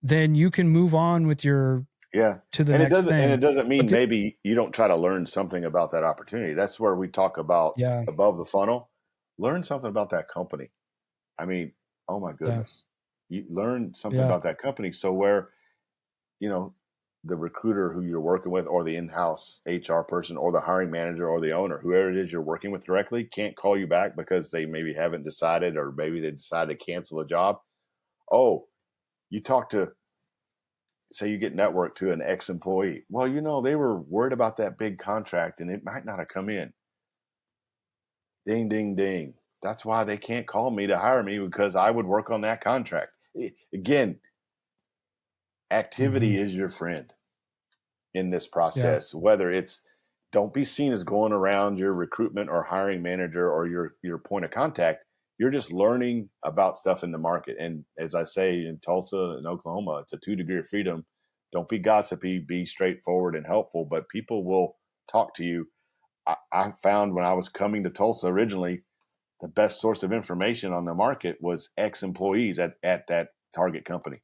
Speaker 2: then you can move on with your
Speaker 1: Yeah,
Speaker 2: to the
Speaker 1: and
Speaker 2: next
Speaker 1: it
Speaker 2: thing.
Speaker 1: doesn't
Speaker 2: But
Speaker 1: mean maybe you don't try to learn something about that opportunity. That's where we talk about
Speaker 2: yeah,
Speaker 1: above the funnel. Learn something about that company. I mean, oh my
Speaker 2: yeah,
Speaker 1: goodness, you learn something
Speaker 2: yeah,
Speaker 1: about that company. So where you know the recruiter who you're working with, or the in-house HR person, or the hiring manager, or the owner, whoever it is you're working with directly, can't call you back because they maybe haven't decided, or maybe they decided to cancel a job. Oh, you talk to, say you get networked to an ex-employee. Well, they were worried about that big contract and it might not have come in. Ding, ding, ding. That's why they can't call me to hire me, because I would work on that contract. Again,
Speaker 2: hmm
Speaker 1: activity is your friend in this
Speaker 2: yeah,
Speaker 1: process. Whether it's, don't be seen as going around your recruitment or hiring manager or your point of contact. You're just learning about stuff in the market. And as I say in Tulsa and Oklahoma, it's a 2 degree of freedom. Don't be gossipy, be straightforward and helpful, but people will talk to you. I found when I was coming to Tulsa originally, the best source of information on the market was ex-employees at that target company.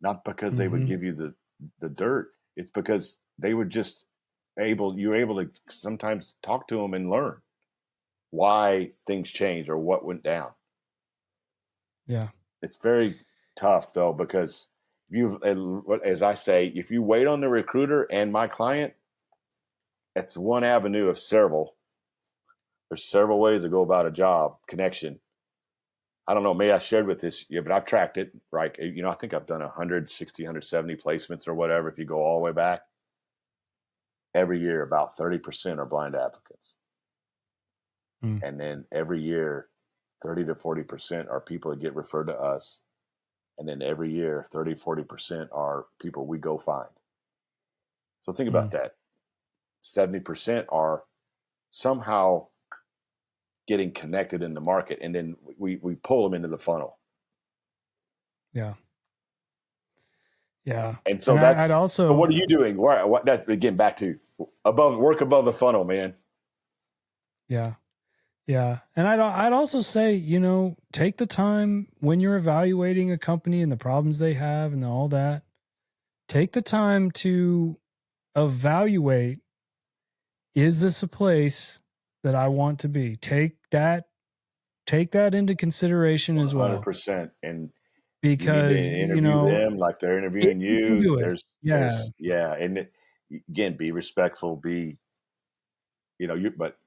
Speaker 1: Not because they would
Speaker 2: hmm
Speaker 1: give you the dirt. It's because they were just you were able to sometimes talk to them and learn why things changed or what went down.
Speaker 2: yeah,
Speaker 1: It's very tough though, because as I say, if you wait on the recruiter and my client, it's one avenue of several. There's several ways to go about a job connection. I don't know, maybe I shared with this, yeah, but I've tracked it, right? I think I've done 160, 170 placements or whatever. If you go all the way back, every year about 30% are blind applicants.
Speaker 2: mm,
Speaker 1: And then every year, 30 to 40% are people that get referred to us. And then every year, 30, 40% are people we go find. So think about
Speaker 2: mm,
Speaker 1: that. 70% are somehow getting connected in the market. And then we pull them into the funnel.
Speaker 2: yeah, yeah.
Speaker 1: And so
Speaker 2: And I'd
Speaker 1: so what
Speaker 2: also,
Speaker 1: are you doing? What that's again back to work above the funnel, man.
Speaker 2: yeah, yeah. And I'd also say, take the time when you're evaluating a company and the problems they have and all that. Take the time to evaluate, is this a place that I want to be? Take that into consideration as well,
Speaker 1: 100%. And you need to
Speaker 2: because
Speaker 1: interview them like they're
Speaker 2: if
Speaker 1: interviewing
Speaker 2: you can
Speaker 1: you.
Speaker 2: do it. Yeah.
Speaker 1: Yeah. And again, be respectful, but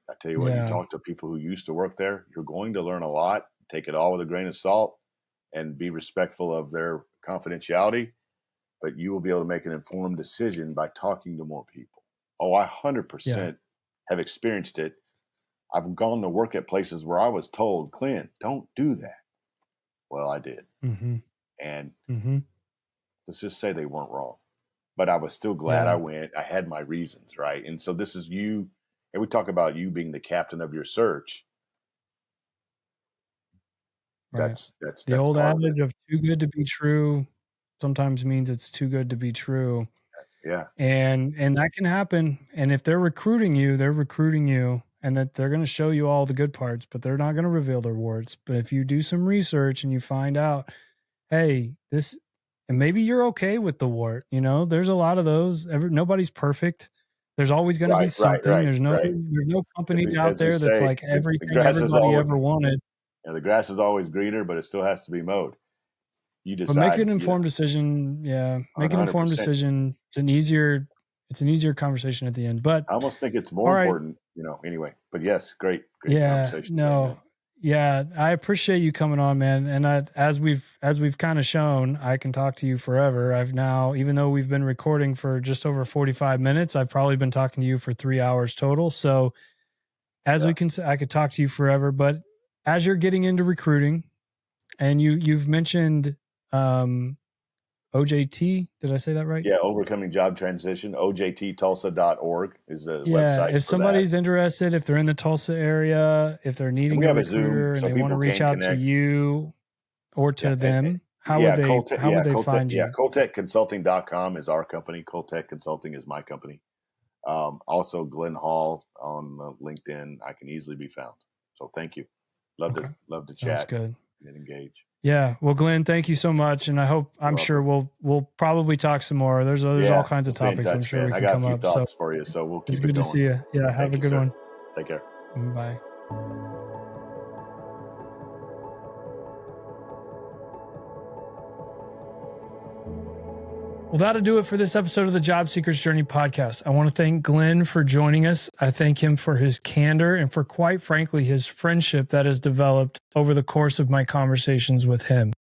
Speaker 1: I tell you what, you
Speaker 2: Yeah.
Speaker 1: talk to people who used to work there, you're going to learn a lot. Take it all with a grain of salt and be respectful of their confidentiality, but you will be able to make an informed decision by talking to more people. Oh, I
Speaker 2: Yeah.
Speaker 1: 100% have experienced it. I've gone to work at places where I was told, Clint, don't do that. Well, I did.
Speaker 2: Mhm.
Speaker 1: And
Speaker 2: Mhm.
Speaker 1: let's just say they weren't wrong, but I was still glad I
Speaker 2: Yeah.
Speaker 1: went. I had my reasons, right? And so this is you. And we talk about you being the captain of your search.
Speaker 2: Right. The
Speaker 1: That's
Speaker 2: old
Speaker 1: part of it.
Speaker 2: adage of too good to be true sometimes means it's too good to be true.
Speaker 1: Yeah.
Speaker 2: And that can happen. And if they're recruiting you, and that they're going to show you all the good parts, but they're not going to reveal their warts. But if you do some research and you find out, hey, this, and maybe you're okay with the wart, there's a lot of those. Nobody's perfect. There's always going to be
Speaker 1: Right. Right.
Speaker 2: something.
Speaker 1: Right. Right.
Speaker 2: There's no company out
Speaker 1: As we
Speaker 2: there that's
Speaker 1: say,
Speaker 2: like
Speaker 1: the
Speaker 2: everything
Speaker 1: grass is
Speaker 2: everybody
Speaker 1: always,
Speaker 2: ever wanted.
Speaker 1: the grass is always greener, but it still has to be mowed. You
Speaker 2: But make
Speaker 1: decide,
Speaker 2: an informed decision. Yeah, make an informed
Speaker 1: 100%.
Speaker 2: decision. It's an easier conversation at the end. But
Speaker 1: I almost think it's more
Speaker 2: all right,
Speaker 1: important, anyway. But yes, great
Speaker 2: yeah,
Speaker 1: conversation today,
Speaker 2: no,
Speaker 1: man.
Speaker 2: Yeah, I appreciate you coming on, man. And as we've kind of shown, I can talk to you forever. I've now, even though we've been recording for just over 45 minutes, I've probably been talking to you for 3 hours total. So as we can, I could talk to you forever. But as you're getting into recruiting, and you've mentioned OJT, did I say that right?
Speaker 1: Yeah, Overcoming Job Transition. OJTTulsa.org is the website.
Speaker 2: If somebody's interested, if they're in the Tulsa area, if they're needing a recruiter and they want to reach out to you or to them, how would they find you?
Speaker 1: Yeah, ColtecConsulting.com is our company. Coltec Consulting is my company. Also, Glen Hall on LinkedIn. I can easily be found. So thank you. Love to chat.
Speaker 2: That's good.
Speaker 1: And engage.
Speaker 2: Yeah. Well, Glenn, thank you so much. And I'm sure we'll probably talk some more. There's all kinds of topics I'm sure we can come up.
Speaker 1: I got a few thoughts for you, so we'll keep it going.
Speaker 2: It's good to see you. Yeah. Have a good one.
Speaker 1: Take care.
Speaker 2: Bye. Well, that'll do it for this episode of the Job Seeker's Journey podcast. I want to thank Glenn for joining us. I thank him for his candor and for, quite frankly, his friendship that has developed over the course of my conversations with him.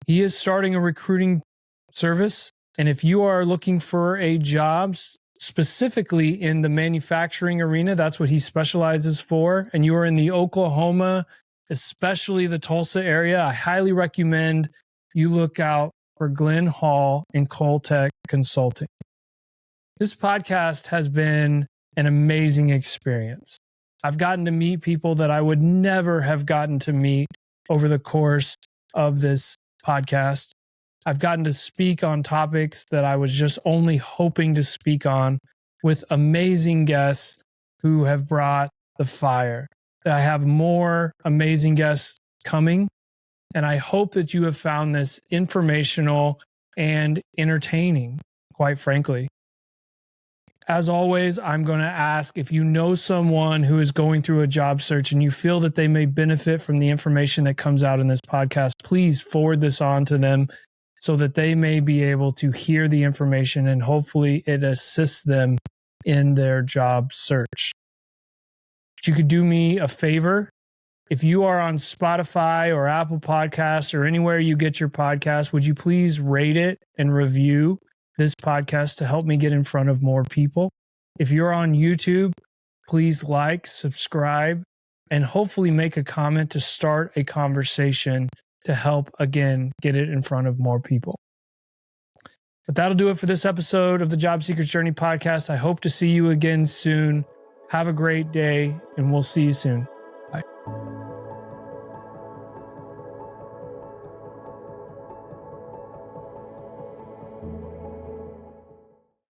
Speaker 2: He is starting a recruiting service. And if you are looking for a job specifically in the manufacturing arena, that's what he specializes for. And you are in the Oklahoma, especially the Tulsa area, I highly recommend you look out for Glen Hall and Coltec Consulting. This podcast has been an amazing experience. I've gotten to meet people that I would never have gotten to meet over the course of this podcast. I've gotten to speak on topics that I was just only hoping to speak on with amazing guests who have brought the fire. I have more amazing guests coming. And I hope that you have found this informational and entertaining, quite frankly. As always, I'm going to ask if you know someone who is going through a job search and you feel that they may benefit from the information that comes out in this podcast, please forward this on to them so that they may be able to hear the information and hopefully it assists them in their job search. But you could do me a favor. If you are on Spotify or Apple Podcasts or anywhere you get your podcast, would you please rate it and review this podcast to help me get in front of more people? If you're on YouTube, please like, subscribe, and hopefully make a comment to start a conversation to help, again, get it in front of more people. But that'll do it for this episode of the Job Seeker's Journey podcast. I hope to see you again soon. Have a great day, and we'll see you soon.